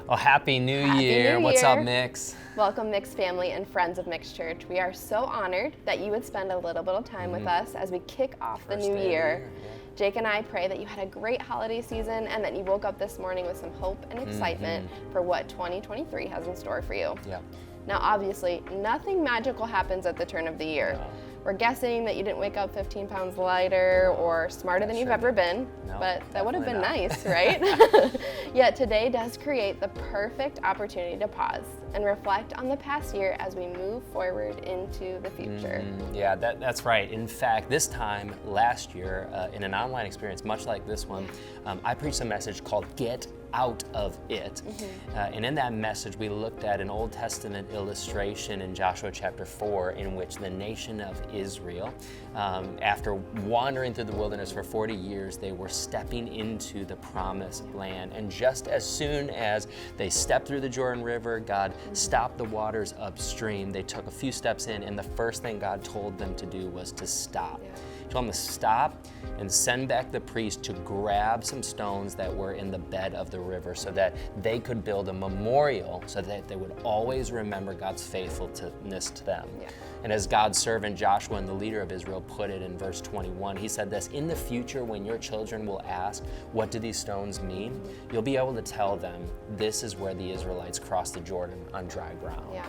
Well, Happy New Year. New What's up, Year. Mix? Welcome, Mix family and friends of Mix Church. We are so honored that you would spend a little bit of time with us as we kick off the First new day of the year. year, yeah. Jake and I pray that you had a great holiday season and that you woke up this morning with some hope and excitement for what 2023 has in store for you. Yeah. Now, obviously, nothing magical happens at the turn of the year. No. We're guessing that you didn't wake up 15 pounds lighter or smarter than you've sure ever been, No, but that would have been definitely nice, right? Yet today does create the perfect opportunity to pause and reflect on the past year as we move forward into the future. Yeah, that's right. In fact, this time last year, in an online experience much like this one, I preached a message called Get Out of It. And in that message, we looked at an Old Testament illustration in Joshua chapter 4 in which the nation of Israel, after wandering through the wilderness for 40 years, they were stepping into the promised land. And just as soon as they stepped through the Jordan River, God stopped the waters upstream. They took a few steps in, and the first thing God told them to do was to stop. He told them to stop and send back the priest to grab some stones that were in the bed of the river so that they could build a memorial so that they would always remember God's faithfulness to them. And as God's servant Joshua and the leader of Israel put it in verse 21, he said this: in the future, when your children will ask, what do these stones mean? You'll be able to tell them, this is where the Israelites crossed the Jordan on dry ground. Yeah.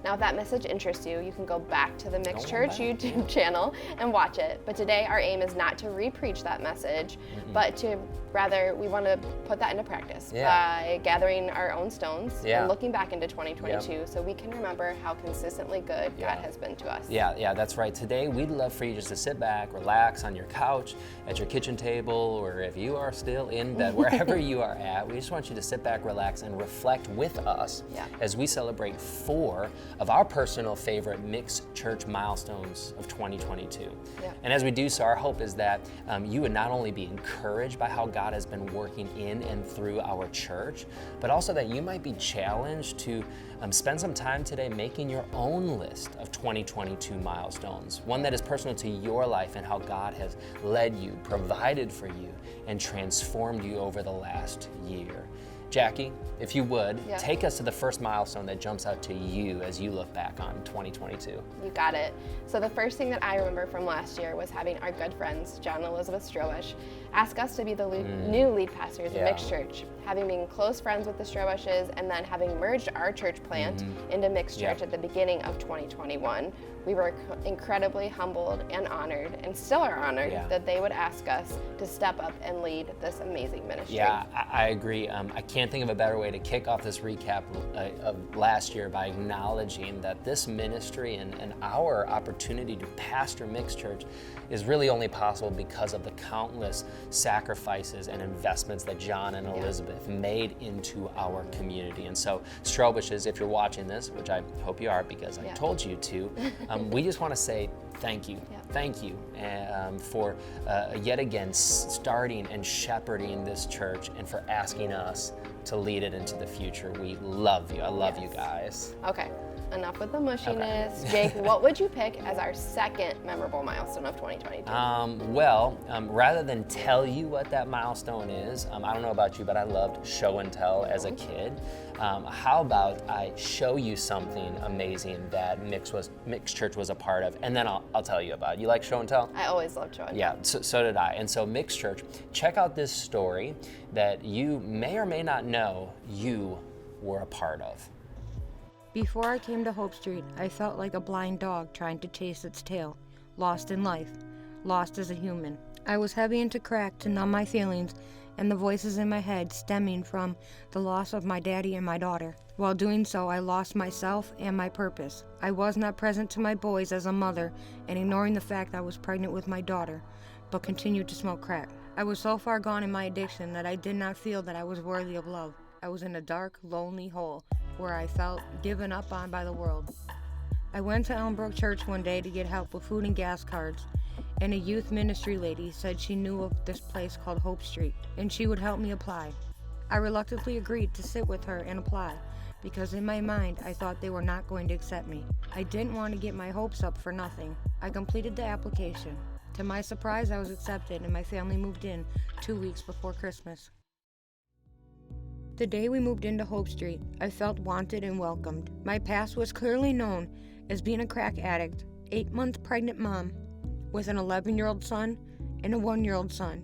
Now, if that message interests you, you can go back to the Mix Go Church back. YouTube channel and watch it. But today, our aim is not to re-preach that message, but to rather, we want to put that into practice by gathering our own stones and looking back into 2022 so we can remember how consistently good God has been to us. Yeah, that's right. Today, we'd love for you just to sit back, relax on your couch, at your kitchen table, or if you are still in bed, wherever you are at, we just want you to sit back, relax, and reflect with us as we celebrate 4 of our personal favorite Mix Church milestones of 2022. And as we do so, our hope is that you would not only be encouraged by how God has been working in and through our church, but also that you might be challenged to spend some time today making your own list of 2022 milestones, one that is personal to your life and how God has led you, provided for you, and transformed you over the last year. Jackie, if you would, take us to the first milestone that jumps out to you as you look back on 2022. You got it. So the first thing that I remember from last year was having our good friends, John and Elizabeth Strobush, ask us to be the new lead pastors of Mix Church. Having been close friends with the Strobushes and then having merged our church plant into Mix Church at the beginning of 2021, we were incredibly humbled and honored, and still are honored, that they would ask us to step up and lead this amazing ministry. Yeah, I agree. I can't think of a better way to kick off this recap of last year by acknowledging that this ministry and our opportunity to pastor Mix Church is really only possible because of the countless sacrifices and investments that John and Elizabeth made into our community. And so, Strobushes, if you're watching this, which I hope you are because I told you to, we just want to say thank you. Thank you for yet again starting and shepherding this church and for asking us to lead it into the future. We love you. I love you guys. Okay, enough with the mushiness. Jake, what would you pick as our second memorable milestone of 2022? Rather than tell you what that milestone is, I don't know about you, but I loved show and tell as a kid. How about I show you something amazing that Mix Church was a part of, and then I'll tell you about it. You like show and tell? I always loved show and tell. Yeah, so did I. And so Mix Church, check out this story that you may or may not know you were a part of. Before I came to Hope Street, I felt like a blind dog trying to chase its tail, lost in life, lost as a human. I was heavy into crack to numb my feelings and the voices in my head stemming from the loss of my daddy and my daughter. While doing so, I lost myself and my purpose. I was not present to my boys as a mother and ignoring the fact I was pregnant with my daughter, but continued to smoke crack. I was so far gone in my addiction that I did not feel that I was worthy of love. I was in a dark, lonely hole where I felt given up on by the world. I went to Elmbrook Church one day to get help with food and gas cards, and a youth ministry lady said she knew of this place called Hope Street, and she would help me apply. I reluctantly agreed to sit with her and apply, because in my mind I thought they were not going to accept me. I didn't want to get my hopes up for nothing. I completed the application. To my surprise, I was accepted, and my family moved in 2 weeks before Christmas. The day we moved into Hope Street, I felt wanted and welcomed. My past was clearly known as being a crack addict, 8-month pregnant mom with an 11-year-old son and a 1-year-old son.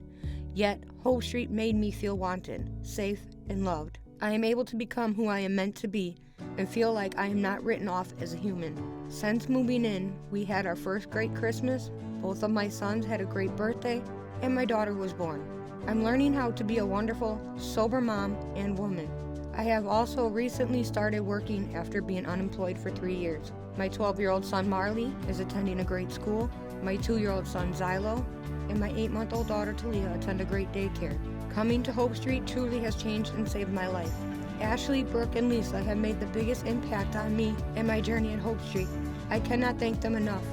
Yet, Hope Street made me feel wanted, safe, and loved. I am able to become who I am meant to be and feel like I am not written off as a human. Since moving in, we had our first great Christmas, both of my sons had a great birthday, and my daughter was born. I'm learning how to be a wonderful, sober mom and woman. I have also recently started working after being unemployed for 3 years. My 12-year-old son Marley is attending a great school, my 2-year-old son Xylo, and my 8-month-old daughter Talia attend a great daycare. Coming to Hope Street truly has changed and saved my life. Ashley, Brooke, and Lisa have made the biggest impact on me and my journey at Hope Street. I cannot thank them enough.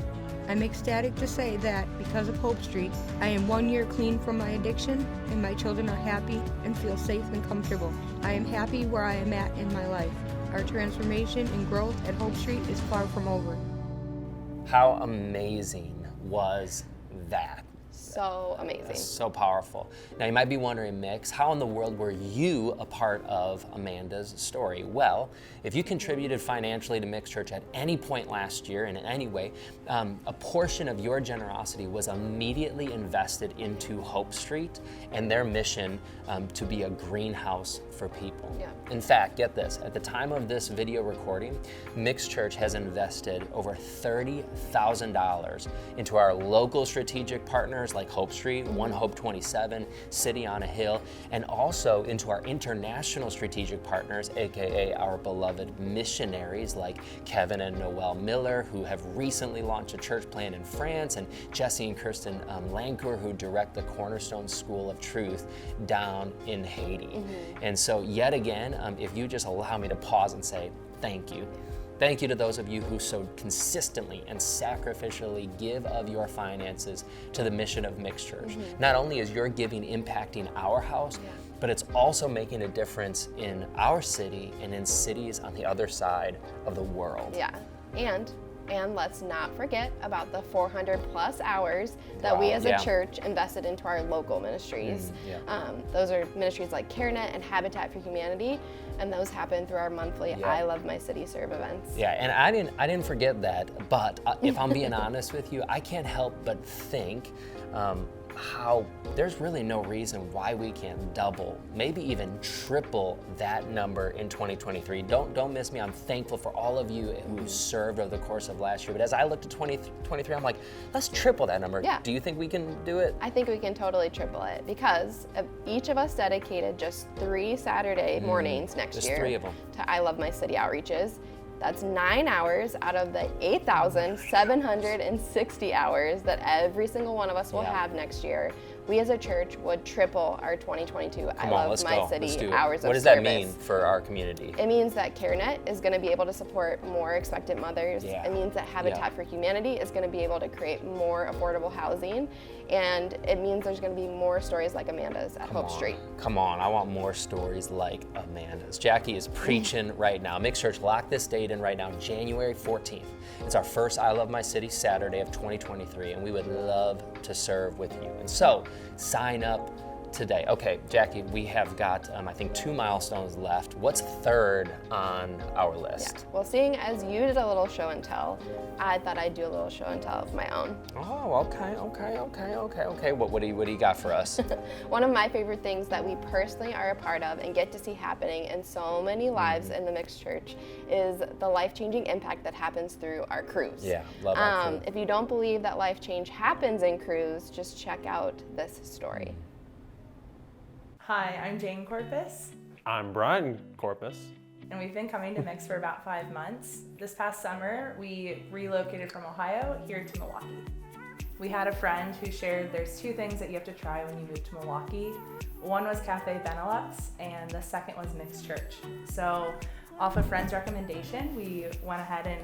I'm ecstatic to say that, because of Hope Street, I am 1 year clean from my addiction, and my children are happy and feel safe and comfortable. I am happy where I am at in my life. Our transformation and growth at Hope Street is far from over. How amazing was that? So amazing. That's so powerful. Now you might be wondering, Mix, how in the world were you a part of Amanda's story? Well, if you contributed financially to Mix Church at any point last year and in any way, a portion of your generosity was immediately invested into Hope Street and their mission to be a greenhouse for people. Yeah. In fact, get this, at the time of this video recording, Mix Church has invested over $30,000 into our local strategic partners like Hope Street, One Hope 27, City on a Hill, and also into our international strategic partners, aka our beloved missionaries like Kevin and Noel Miller, who have recently launched a church plant in France, and Jesse and Kirsten Lancour, who direct the Cornerstone School of Truth down in Haiti. And so yet again, if you just allow me to pause and say thank you. Thank you to those of you who so consistently and sacrificially give of your finances to the mission of Mix Church. Not only is your giving impacting our house, but it's also making a difference in our city and in cities on the other side of the world. Yeah, and let's not forget about the 400 plus hours that we as a church invested into our local ministries. Those are ministries like CareNet and Habitat for Humanity, and those happen through our monthly I Love My City Serve events. Yeah, and I didn't forget that, but if I'm being honest with you, I can't help but think how there's really no reason why we can't double, maybe even triple that number in 2023. Don't miss me. I'm thankful for all of you who served over the course of last year. But as I looked at 2023, I'm like, let's triple that number. Yeah. Do you think we can do it? I think we can totally triple it, because each of us dedicated just 3 Saturday mornings next year 3 of them. to I Love My City outreaches. That's 9 hours out of the 8,760 hours that every single one of us will have next year. We as a church would triple our 2022 I Love My City hours of service. What does that mean for our community? It means that CareNet is going to be able to support more expectant mothers. Yeah. It means that Habitat for Humanity is going to be able to create more affordable housing. And it means there's going to be more stories like Amanda's at Hope Street. Come on, I want more stories like Amanda's. Jackie is preaching right now. Mix Church, lock this date in right now, January 14th. It's our first I Love My City Saturday of 2023, and we would love to serve with you. And so, sign up today. Okay, Jackie, we have got, I think, 2 milestones left. What's third on our list? Yeah. Well, seeing as you did a little show and tell, I thought I'd do a little show and tell of my own. Oh, okay. What do you got for us? One of my favorite things that we personally are a part of and get to see happening in so many lives in the Mixed Church is the life-changing impact that happens through our crews. Yeah, love our crew. If you don't believe that life change happens in crews, just check out this story. Hi, I'm Jane Corpus, I'm Brian Corpus. and we've been coming to Mix for about 5 months. This past summer, we relocated from Ohio here to Milwaukee. We had a friend who shared there's 2 things that you have to try when you move to Milwaukee. One was Cafe Benelux, and the second was Mixed Church. So off a friend's recommendation, we went ahead and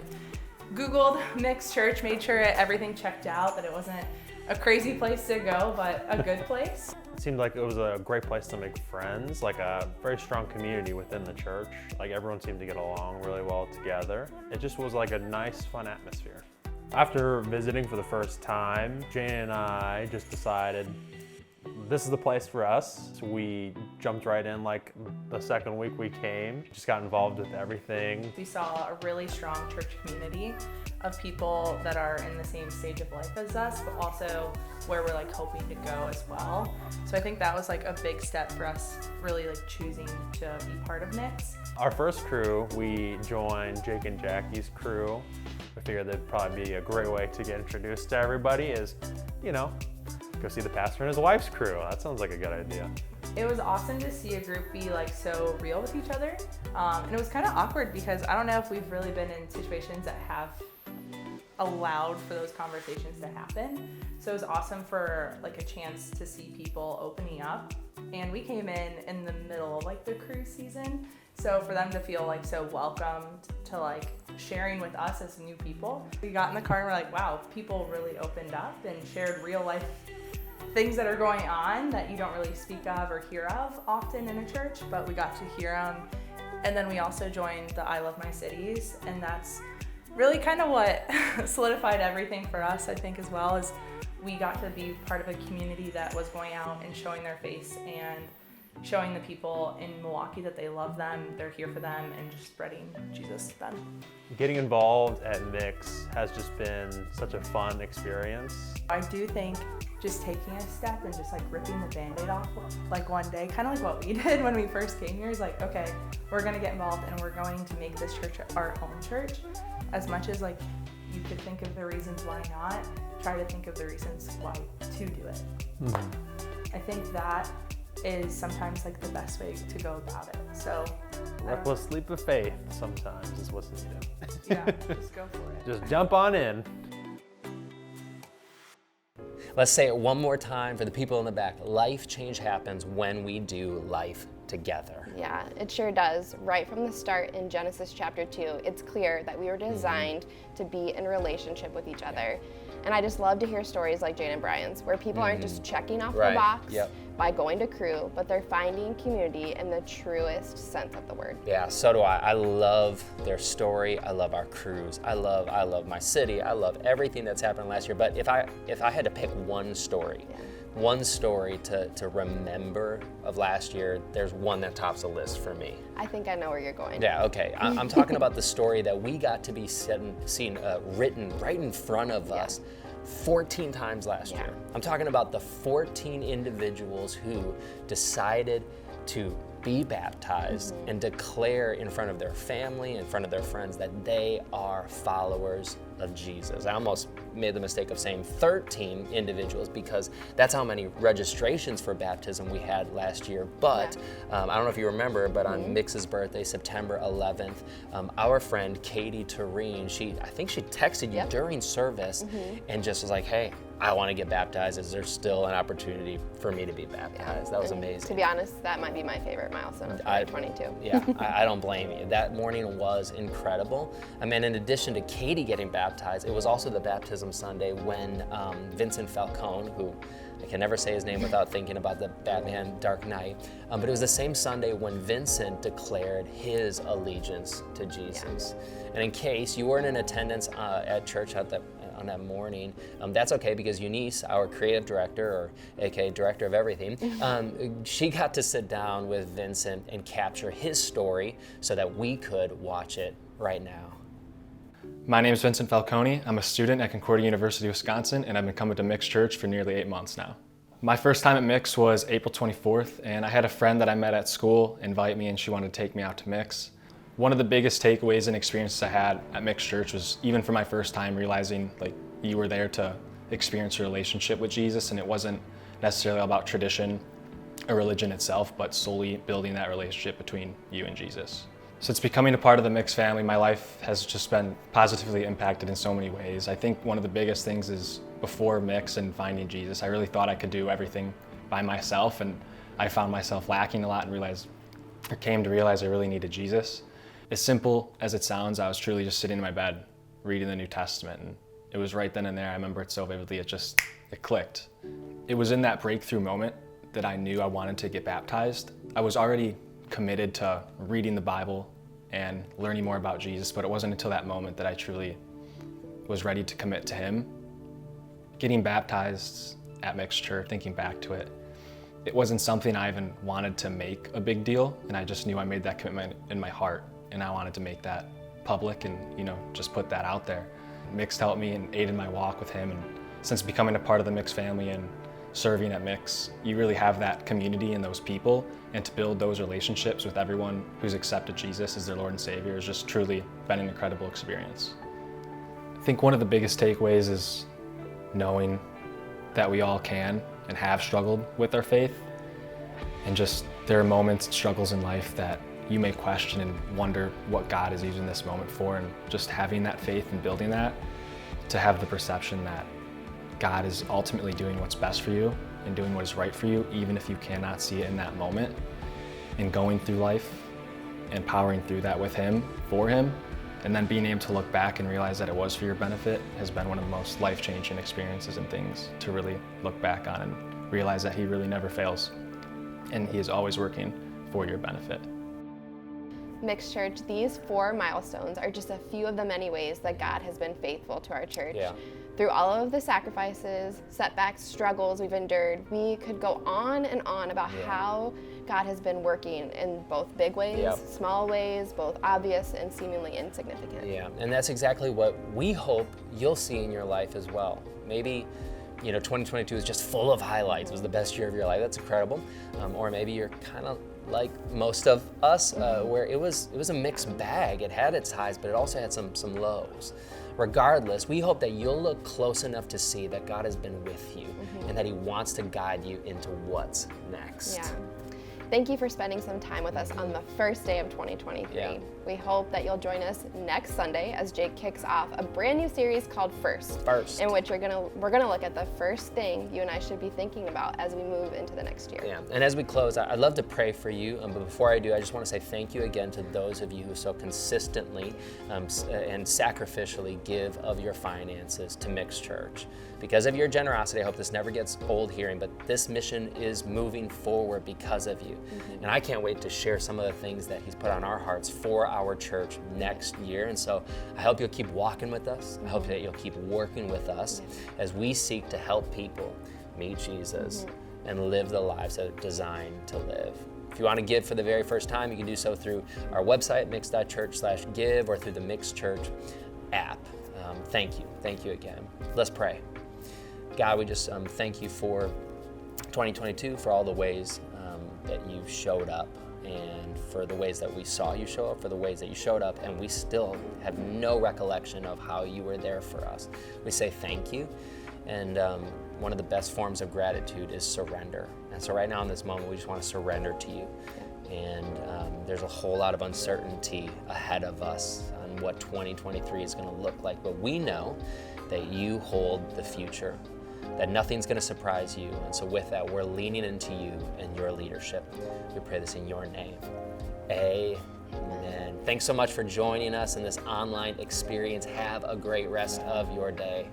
Googled Mixed Church, made sure everything checked out, that it wasn't a crazy place to go, but a good place. It seemed like it was a great place to make friends, like a very strong community within the church. Like everyone seemed to get along really well together. It just was like a nice, fun atmosphere. After visiting for the first time, Jane and I just decided this is the place for us. So we jumped right in like the second week we came, just got involved with everything. We saw a really strong church community of people that are in the same stage of life as us, but also where we're like hoping to go as well. So I think that was like a big step for us, really like choosing to be part of Mix. Our first crew, we joined Jake and Jackie's crew. I figured that'd probably be a great way to get introduced to everybody is, you know, go see the pastor and his wife's crew. That sounds like a good idea. It was awesome to see a group be like so real with each other. And it was kind of awkward because I don't know if we've really been in situations that have allowed for those conversations to happen. So it was awesome for like a chance to see people opening up. And we came in the middle of like the cruise season. So for them to feel like so welcomed to like sharing with us as new people. We got in the car and we're like, wow, people really opened up and shared real life things that are going on that you don't really speak of or hear of often in a church, but we got to hear them. And then we also joined the I Love My Cities, and that's really kind of what solidified everything for us, I think, as well, is we got to be part of a community that was going out and showing their face and showing the people in Milwaukee that they love them, they're here for them, and just spreading Jesus to them. Getting involved at Mix has just been such a fun experience. I do think just taking a step and just like ripping the Band-Aid off like one day, kind of like what we did when we first came here, is like, okay, we're gonna get involved and we're going to make this church our home church. As much as like you could think of the reasons why not, try to think of the reasons why to do it. Mm-hmm. I think that is sometimes like the best way to go about it. So reckless leap of faith sometimes is what's needed. Yeah, just go for it. Just jump on in. Let's say it one more time for the people in the back. Life change happens when we do life together. Yeah, it sure does. Right from the start in Genesis chapter 2, it's clear that we were designed to be in relationship with each other. And I just love to hear stories like Jane and Brian's, where people aren't just checking off the box by going to crew, but they're finding community in the truest sense of the word. Yeah, so do I. I love their story. I love our crews. I love my city. I love everything that's happened last year. But if I had to pick one story, one story to remember of last year, there's one that tops the list for me. I think I know where you're going. Yeah, okay. I'm talking about the story that we got to be seen written right in front of us 14 times last year. I'm talking about the 14 individuals who decided to be baptized and declare in front of their family, in front of their friends, that they are followers of Jesus. I almost made the mistake of saying 13 individuals because that's how many registrations for baptism we had last year. But I don't know if you remember, but on Mix's birthday, September 11th, our friend Katie Tureen, I think she texted you during service and just was like, hey, I want to get baptized. Is there still an opportunity for me to be baptized? That was amazing. To be honest, that might be my favorite milestone of 2022. I don't blame you. That morning was incredible. I mean, in addition to Katie getting baptized, it was also the baptism Sunday when Vincent Falcone, who I can never say his name without thinking about the Batman Dark Knight, but it was the same Sunday when Vincent declared his allegiance to Jesus. And in case you weren't in attendance at church on that morning, that's okay, because Eunice, our creative director, or aka director of everything, she got to sit down with Vincent and capture his story so that we could watch it right now. My name is Vincent Falcone. I'm a student at Concordia University, Wisconsin, and I've been coming to Mix Church for nearly 8 months now. My first time at Mix was April 24th, and I had a friend that I met at school invite me, and she wanted to take me out to Mix. One of the biggest takeaways and experiences I had at Mix Church was, even for my first time, realizing like you were there to experience a relationship with Jesus, and it wasn't necessarily about tradition or religion itself, but solely building that relationship between you and Jesus. Since becoming a part of the Mix family, my life has just been positively impacted in so many ways. I think one of the biggest things is, before Mix and finding Jesus, I really thought I could do everything by myself, and I found myself lacking a lot and came to realize I really needed Jesus. As simple as it sounds, I was truly just sitting in my bed reading the New Testament, and it was right then and there. I remember it so vividly, it clicked. It was in that breakthrough moment that I knew I wanted to get baptized. I was already committed to reading the Bible and learning more about Jesus, but it wasn't until that moment that I truly was ready to commit to Him. Getting baptized at Mixed Church, thinking back to it, It wasn't something I even wanted to make a big deal, and I just knew I made that commitment in my heart, and I wanted to make that public and, just put that out there. Mixed helped me and aided my walk with him, and since becoming a part of the Mix family and serving at Mix, you really have that community and those people, and to build those relationships with everyone who's accepted Jesus as their Lord and Savior has just truly been an incredible experience. I think one of the biggest takeaways is knowing that we all can and have struggled with our faith, and just there are moments and struggles in life that you may question and wonder what God is using this moment for, and just having that faith and building that, to have the perception that God is ultimately doing what's best for you and doing what is right for you, even if you cannot see it in that moment, and going through life and powering through that with Him, for Him, and then being able to look back and realize that it was for your benefit has been one of the most life-changing experiences and things to really look back on and realize that He really never fails, and He is always working for your benefit. Mixed Church, these 4 milestones are just a few of the many ways that God has been faithful to our church. Yeah. Through all of the sacrifices, setbacks, struggles we've endured, we could go on and on about how God has been working in both big ways, small ways, both obvious and seemingly insignificant. Yeah, and that's exactly what we hope you'll see in your life as well. Maybe 2022 is just full of highlights. It was the best year of your life. That's incredible. Or maybe you're kind of like most of us, where it was a mixed bag. It had its highs, but it also had some lows. Regardless, we hope that you'll look close enough to see that God has been with you and that He wants to guide you into what's next. Yeah. Thank you for spending some time with us on the first day of 2023. Yeah. We hope that you'll join us next Sunday as Jake kicks off a brand new series called First, in which we're gonna look at the first thing you and I should be thinking about as we move into the next year. Yeah, and as we close, I'd love to pray for you, but before I do, I just want to say thank you again to those of you who so consistently and sacrificially give of your finances to Mixed Church. Because of your generosity, I hope this never gets old hearing, but this mission is moving forward because of you. And I can't wait to share some of the things that He's put on our hearts for our church next year. And so I hope you'll keep walking with us. I hope that you'll keep working with us as we seek to help people meet Jesus and live the lives that are designed to live. If you want to give for the very first time, you can do so through our website, mix.church/give, or through the Mixed Church app. Thank you. Thank you again. Let's pray. God, we just thank you for 2022, for all the ways that you showed up, and for the ways that we saw you show up, for the ways that you showed up, and we still have no recollection of how you were there for us. We say thank you, and one of the best forms of gratitude is surrender. And so right now in this moment, we just want to surrender to you. And there's a whole lot of uncertainty ahead of us on what 2023 is going to look like, but we know that you hold the future, that nothing's going to surprise you. And so with that, we're leaning into you and your leadership. We pray this in your name. Amen. Thanks so much for joining us in this online experience. Have a great rest of your day.